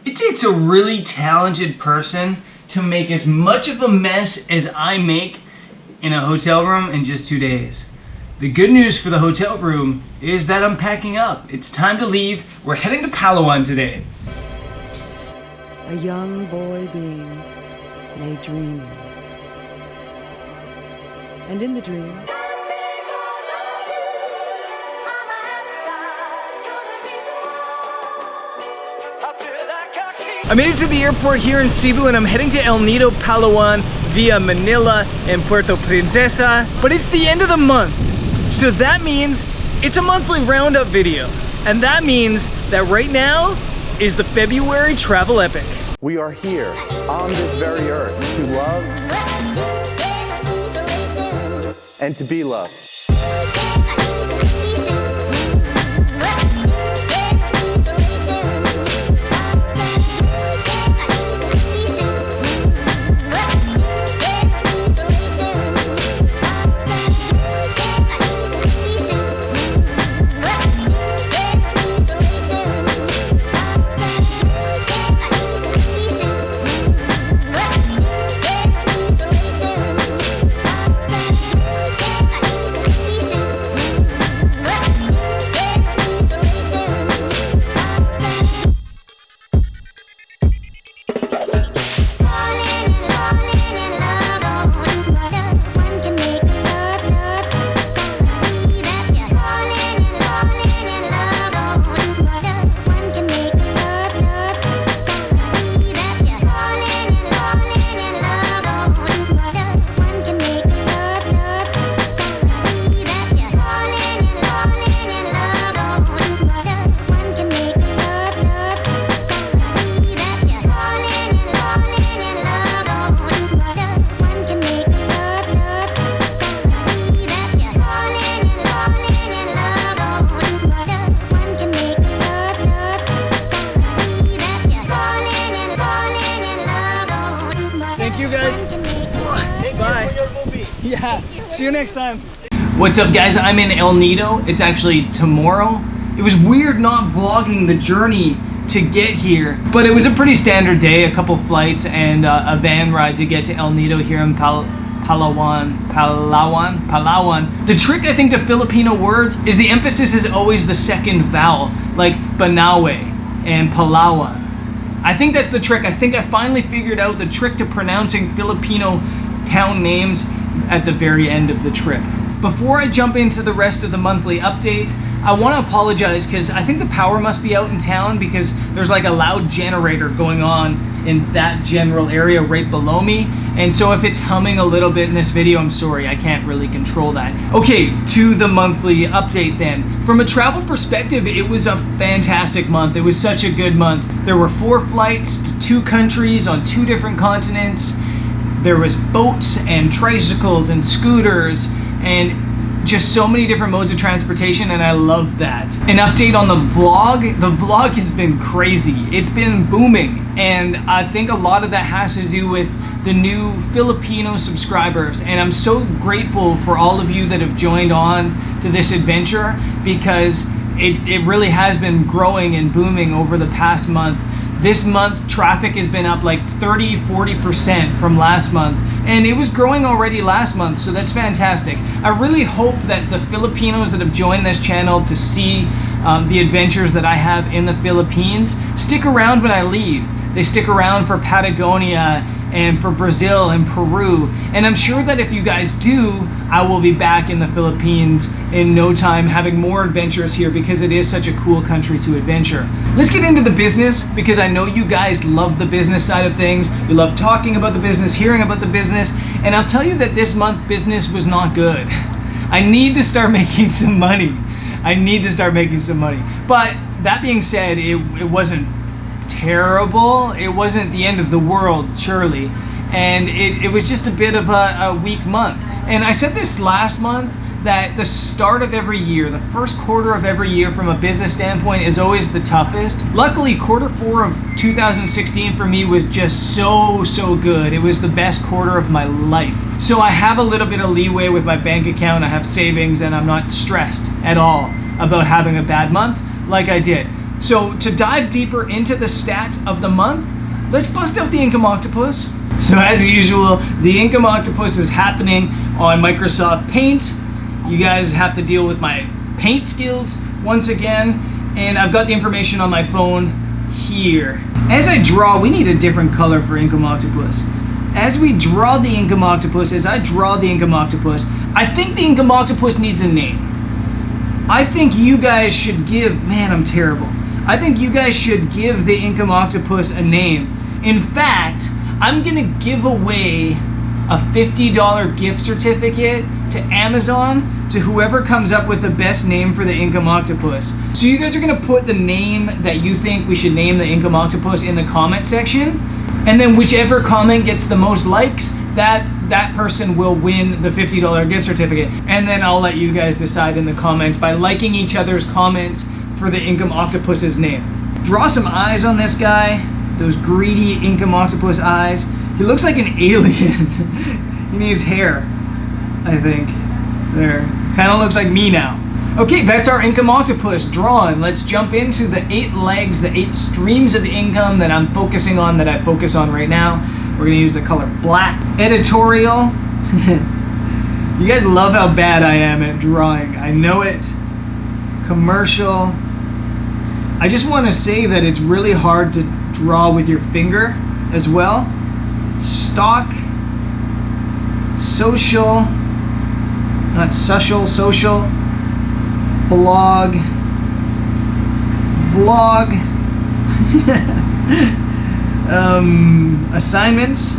It takes a really talented person to make as much of a mess as I make in a hotel room in just 2 days. The good news for the hotel room is that I'm packing up. It's time to leave. We're heading to Palawan today. A young boy being lay dreaming. And in the dream, I made it to the airport here in Cebu and I'm heading to El Nido, Palawan via Manila and Puerto Princesa. But it's the end of the month, so that means it's a monthly roundup video. And that means that right now is the February travel epic. We are here on this very earth to love and to be loved. Yeah, see you next time. What's up guys, I'm in El Nido. It's actually tomorrow. It was weird not vlogging the journey to get here, but it was a pretty standard day, a couple flights and a van ride to get to El Nido here in Palawan. The trick I think to Filipino words is the emphasis is always the second vowel, like Banawe and Palawan. I think that's the trick. I think I finally figured out the trick to pronouncing Filipino town names at the very end of the trip. Before I jump into the rest of the monthly update, I want to apologize because I think the power must be out in town because there's like a loud generator going on in that general area right below me. And so if it's humming a little bit in this video, I'm sorry, I can't really control that. Okay, to the monthly update then. From a travel perspective, it was a fantastic month. It was such a good month. There were 4 flights to 2 countries on 2 different continents. There was boats and tricycles and scooters and just so many different modes of transportation, and I love that. An update on the vlog. The vlog has been crazy. It's been booming, and I think a lot of that has to do with the new Filipino subscribers, and I'm so grateful for all of you that have joined on to this adventure because it really has been growing and booming over the past month. This month, traffic has been up like 30-40% from last month, and it was growing already last month, so that's fantastic. I really hope that the Filipinos that have joined this channel to see the adventures that I have in the Philippines stick around when I leave. They stick around for Patagonia and for Brazil and Peru, and I'm sure that if you guys do, I will be back in the Philippines in no time having more adventures here because it is such a cool country to adventure. Let's get into the business because I know you guys love the business side of things. You love talking about the business, hearing about the business, and I'll tell you that this month business was not good. I need to start making some money. But that being said, it wasn't terrible. It wasn't the end of the world, surely. And it was just a bit of a weak month. And I said this last month that the start of every year, the first quarter of every year from a business standpoint is always the toughest. Luckily, quarter 4 of 2016 for me was just so good. It was the best quarter of my life. So I have a little bit of leeway with my bank account. I have savings and I'm not stressed at all about having a bad month like I did. So to dive deeper into the stats of the month, let's bust out the Income Octopus. So as usual, the Income Octopus is happening on Microsoft Paint. You guys have to deal with my paint skills once again, and I've got the information on my phone here. As I draw, we need a different color for Income Octopus. As we draw the Income Octopus, I think the Income Octopus needs a name. I think you guys should give, man, I'm terrible. I think you guys should give the Income Octopus a name. In fact, I'm gonna give away a $50 gift certificate to Amazon to whoever comes up with the best name for the Income Octopus. So you guys are gonna put the name that you think we should name the Income Octopus in the comment section, and then whichever comment gets the most likes, that person will win the $50 gift certificate. And then I'll let you guys decide in the comments by liking each other's comments for the Income Octopus's name. Draw some eyes on this guy, those greedy Income Octopus eyes. He looks like an alien. He needs hair, I think. There, kind of looks like me now. Okay, that's our Income Octopus drawn. Let's jump into the 8 legs, the 8 streams of income that I'm focusing on, that I focus on right now. We're gonna use the color black. Editorial. You guys love how bad I am at drawing. I know it. Commercial. I just want to say that it's really hard to draw with your finger as well. Stock. Social. Not social, social. Blog. Vlog. Assignments.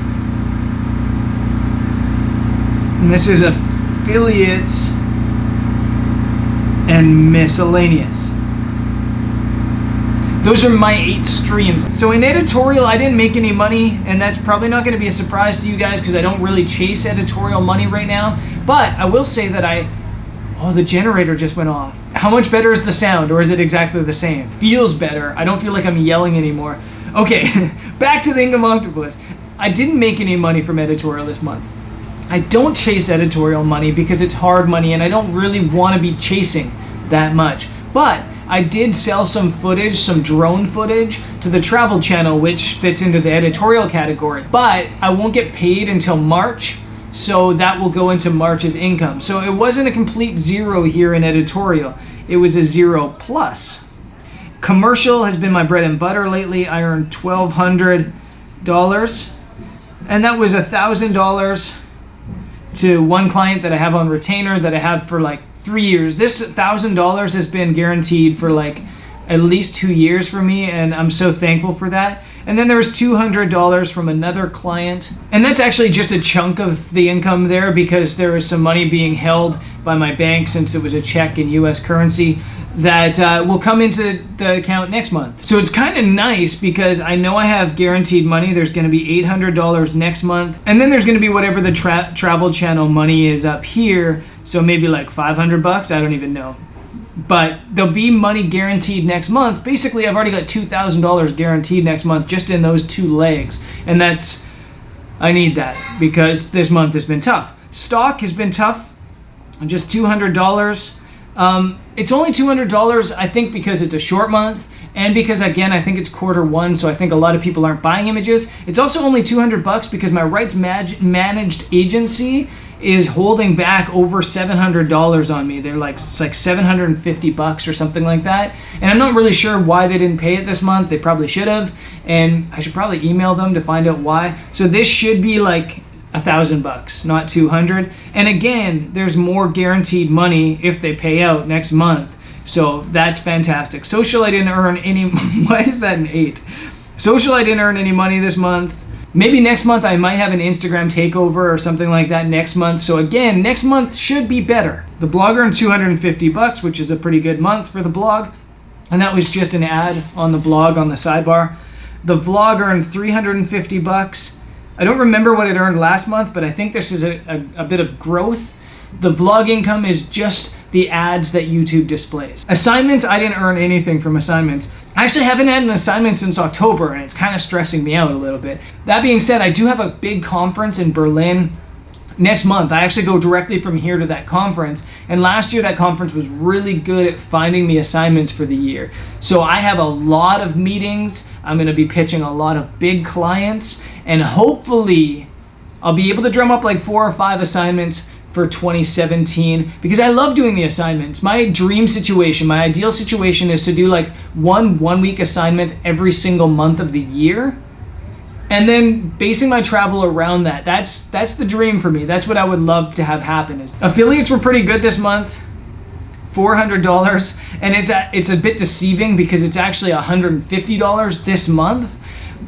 And this is affiliates and miscellaneous. Those are my 8 streams. So in editorial, I didn't make any money, and that's probably not gonna be a surprise to you guys because I don't really chase editorial money right now. But I will say that oh, the generator just went off. How much better is the sound, or is it exactly the same? Feels better. I don't feel like I'm yelling anymore. Okay, back to the Income Octopus. I didn't make any money from editorial this month. I don't chase editorial money because it's hard money and I don't really want to be chasing that much. But I did sell some footage, some drone footage, to the travel channel, which fits into the editorial category. But I won't get paid until March, so that will go into March's income. So it wasn't a complete zero here in editorial. It was a 0 plus. Commercial has been my bread and butter lately. I earned $1,200, and that was $1,000 to one client that I have on retainer that I have for like 3 years. This $1,000 has been guaranteed for like at least 2 years for me, and I'm so thankful for that. And then there was $200 from another client, and that's actually just a chunk of the income there because there was some money being held by my bank since it was a check in US currency that will come into the account next month. So it's kind of nice because I know I have guaranteed money. There's going to be $800 next month, and then there's going to be whatever the travel channel money is up here, so maybe like $500. I don't even know, but there'll be money guaranteed next month. Basically, I've already got $2,000 guaranteed next month just in those 2 legs, and I need that because this month has been tough. Stock has been tough, just $200. It's only $200, I think, because it's a short month, and because, again, I think it's Q1, so I think a lot of people aren't buying images. It's also only $200 because my rights managed agency is holding back over $700 on me. They're like, it's like $750 or something like that, and I'm not really sure why they didn't pay it this month. They probably should have, and I should probably email them to find out why. So this should be like $1,000, not 200. And again, there's more guaranteed money if they pay out next month, so that's fantastic. Social, I didn't earn any. Why is that an 8? Social, I didn't earn any money this month. Maybe next month I might have an Instagram takeover or something like that next month. So again, next month should be better. The blog earned $250, which is a pretty good month for the blog, and that was just an ad on the blog on the sidebar. The vlog earned $350. I don't remember what it earned last month, but I think this is a bit of growth. The vlog income is just the ads that YouTube displays. Assignments, I didn't earn anything from assignments. I actually haven't had an assignment since October, and it's kind of stressing me out a little bit. That being said, I do have a big conference in Berlin next month. I actually go directly from here to that conference. And last year that conference was really good at finding me assignments for the year. So I have a lot of meetings. I'm going to be pitching a lot of big clients, and hopefully I'll be able to drum up like 4 or 5 assignments for 2017, because I love doing the assignments. My dream situation, my ideal situation is to do like one week assignment every single month of the year, and then basing my travel around that. That's the dream for me. That's what I would love to have happen. Affiliates were pretty good this month, $400, and it's a bit deceiving because it's actually $150 this month.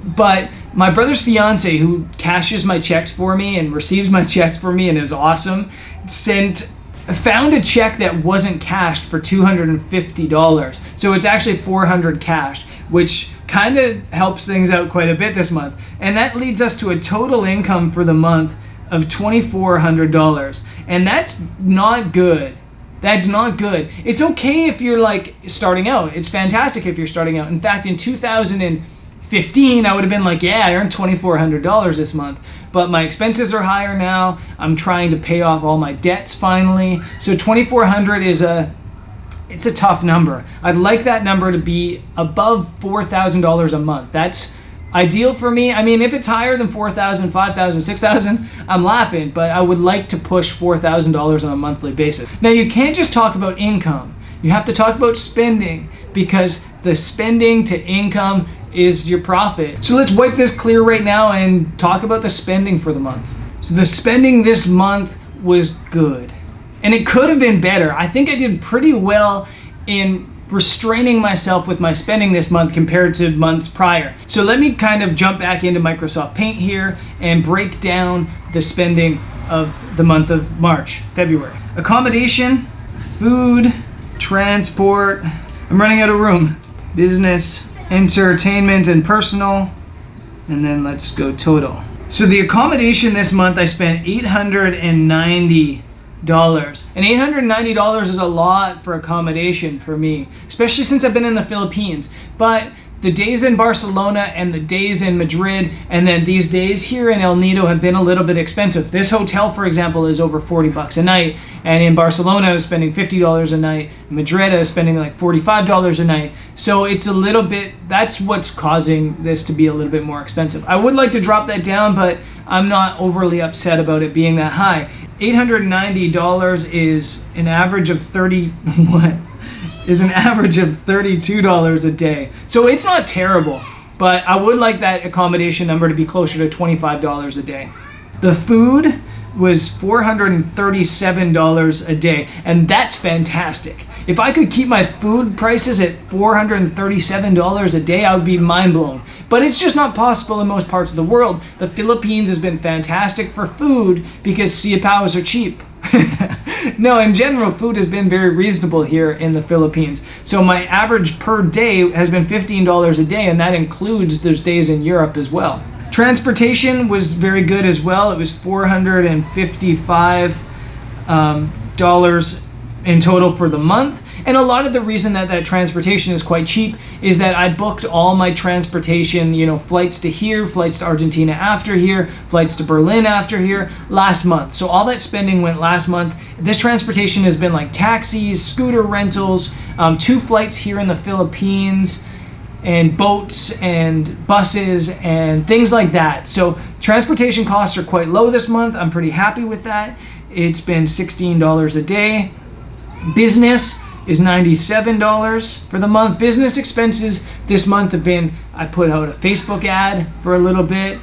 But my brother's fiance, who cashes my checks for me and receives my checks for me and is awesome, found a check that wasn't cashed for $250. So it's actually $400 cashed, which kind of helps things out quite a bit this month. And that leads us to a total income for the month of $2,400. And that's not good. That's not good. It's okay if you're like starting out. It's fantastic if you're starting out. In fact, in 2015, I would have been like, yeah, I earned $2,400 this month. But my expenses are higher now. I'm trying to pay off all my debts finally. So $2,400 it's a tough number. I'd like that number to be above $4,000 a month. That's ideal for me. I mean, if it's higher than $4,000, $5,000, $6,000, I'm laughing, but I would like to push $4,000 on a monthly basis. Now, you can't just talk about income. You have to talk about spending, because the spending to income is your profit. So let's wipe this clear right now and talk about the spending for the month. So the spending this month was good. And it could have been better. I think I did pretty well in restraining myself with my spending this month compared to months prior. So let me kind of jump back into Microsoft Paint here and break down the spending of the month of February. Accommodation, food, transport, I'm running out of room, business, entertainment, and personal, and then let's go total. So the accommodation this month, I spent $890. And $890 is a lot for accommodation for me, especially since I've been in the Philippines. But the days in Barcelona and the days in Madrid and then these days here in El Nido have been a little bit expensive. This hotel, for example, is over $40 a night, and in Barcelona I was spending $50 a night. In Madrid I was spending like $45 a night. So it's a little bit, that's what's causing this to be a little bit more expensive. I would like to drop that down, but I'm not overly upset about it being that high. $890 is an average of $32 a day. So it's not terrible, but I would like that accommodation number to be closer to $25 a day. The food was $437 a day, and that's fantastic. If I could keep my food prices at $437 a day, I would be mind blown. But it's just not possible in most parts of the world. The Philippines has been fantastic for food because siapaos are cheap. No, in general, food has been very reasonable here in the Philippines. So my average per day has been $15 a day, and that includes those days in Europe as well. Transportation was very good as well. It was $455 in total for the month. And a lot of the reason that transportation is quite cheap is that I booked all my transportation, flights to here, flights to Argentina after here, flights to Berlin after here last month. So all that spending went last month. This transportation has been like taxis, scooter rentals, 2 flights here in the Philippines, and boats and buses and things like that. So transportation costs are quite low this month. I'm pretty happy with that. It's been $16 a day. Business is $97 for the month. Business expenses this month have been, I put out a Facebook ad for a little bit.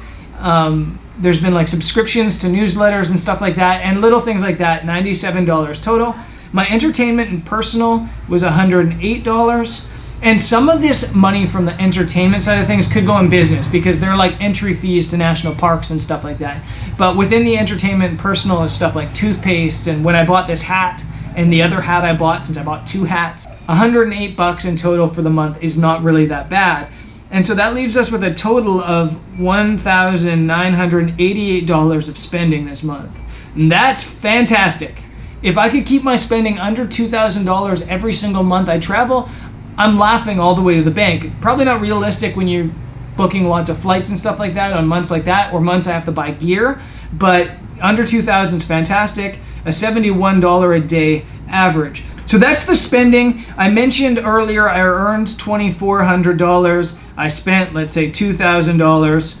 There's been like subscriptions to newsletters and stuff like that, and little things like that, $97 total. My entertainment and personal was $108. And some of this money from the entertainment side of things could go in business because they're like entry fees to national parks and stuff like that. But within the entertainment and personal is stuff like toothpaste, and when I bought this hat and the other hat I bought, since I bought 2 hats, $108 in total for the month is not really that bad. And so that leaves us with a total of $1,988 of spending this month. And that's fantastic. If I could keep my spending under $2,000 every single month I travel, I'm laughing all the way to the bank. Probably not realistic when you're booking lots of flights and stuff like that on months like that, or months I have to buy gear. But under 2,000 is fantastic. A $71 a day average. So that's the spending. I mentioned earlier I earned $2,400. I spent, let's say, $2,000.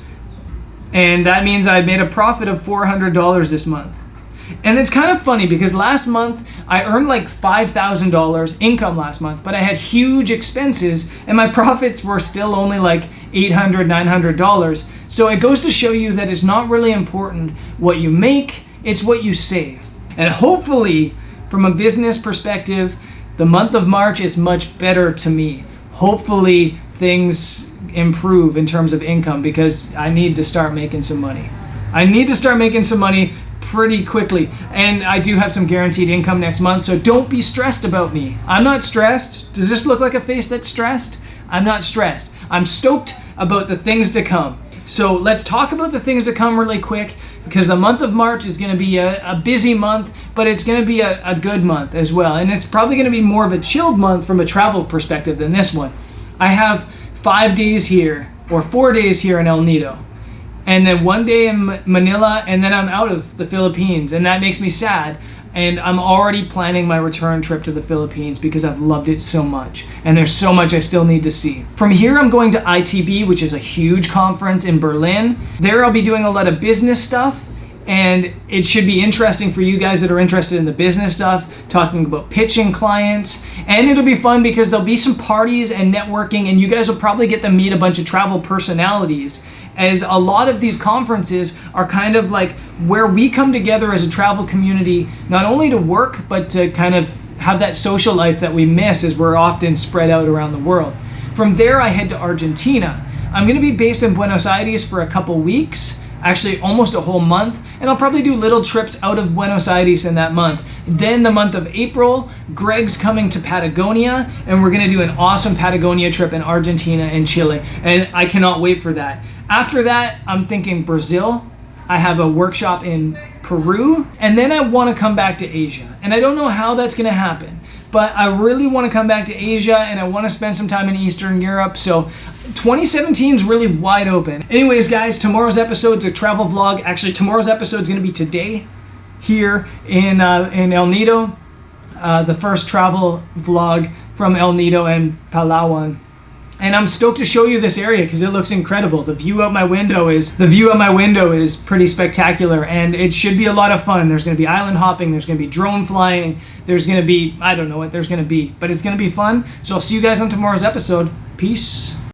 And that means I made a profit of $400 this month. And it's kind of funny because last month I earned like $5,000 income last month, but I had huge expenses and my profits were still only like $800, $900. So it goes to show you that it's not really important what you make, it's what you save. And hopefully, from a business perspective, the month of March is much better to me. Hopefully things improve in terms of income because I need to start making some money. I need to start making some money pretty quickly. And I do have some guaranteed income next month, so don't be stressed about me. I'm not stressed. Does this look like a face that's stressed? I'm not stressed. I'm stoked about the things to come. So let's talk about the things to come really quick, because the month of March is going to be a busy month, but it's going to be a good month as well. And it's probably going to be more of a chilled month from a travel perspective than this one. I have 5 days here, or 4 days here in El Nido, and then 1 day in Manila, and then I'm out of the Philippines, and that makes me sad. And I'm already planning my return trip to the Philippines because I've loved it so much. And there's so much I still need to see. From here, I'm going to ITB, which is a huge conference in Berlin. There I'll be doing a lot of business stuff. And it should be interesting for you guys that are interested in the business stuff, talking about pitching clients. And it'll be fun because there'll be some parties and networking, and you guys will probably get to meet a bunch of travel personalities, as a lot of these conferences are kind of like where we come together as a travel community, not only to work, but to kind of have that social life that we miss as we're often spread out around the world. From there, I head to Argentina. I'm going to be based in Buenos Aires for a couple weeks, actually almost a whole month, and I'll probably do little trips out of Buenos Aires in that month. Then the month of April, Greg's coming to Patagonia, and we're going to do an awesome Patagonia trip in Argentina and Chile, and I cannot wait for that. After that, I'm thinking Brazil. I have a workshop in Peru, and then I want to come back to Asia. And I don't know how that's going to happen, but I really want to come back to Asia, and I want to spend some time in Eastern Europe. So 2017 is really wide open. Anyways, guys, tomorrow's episode is a travel vlog. Actually, tomorrow's episode is going to be today here in El Nido, the first travel vlog from El Nido and Palawan. And I'm stoked to show you this area because it looks incredible. The view out my window is pretty spectacular, and it should be a lot of fun. There's going to be island hopping, there's going to be drone flying, there's going to be, I don't know what there's going to be, but it's going to be fun. So I'll see you guys on tomorrow's episode. Peace.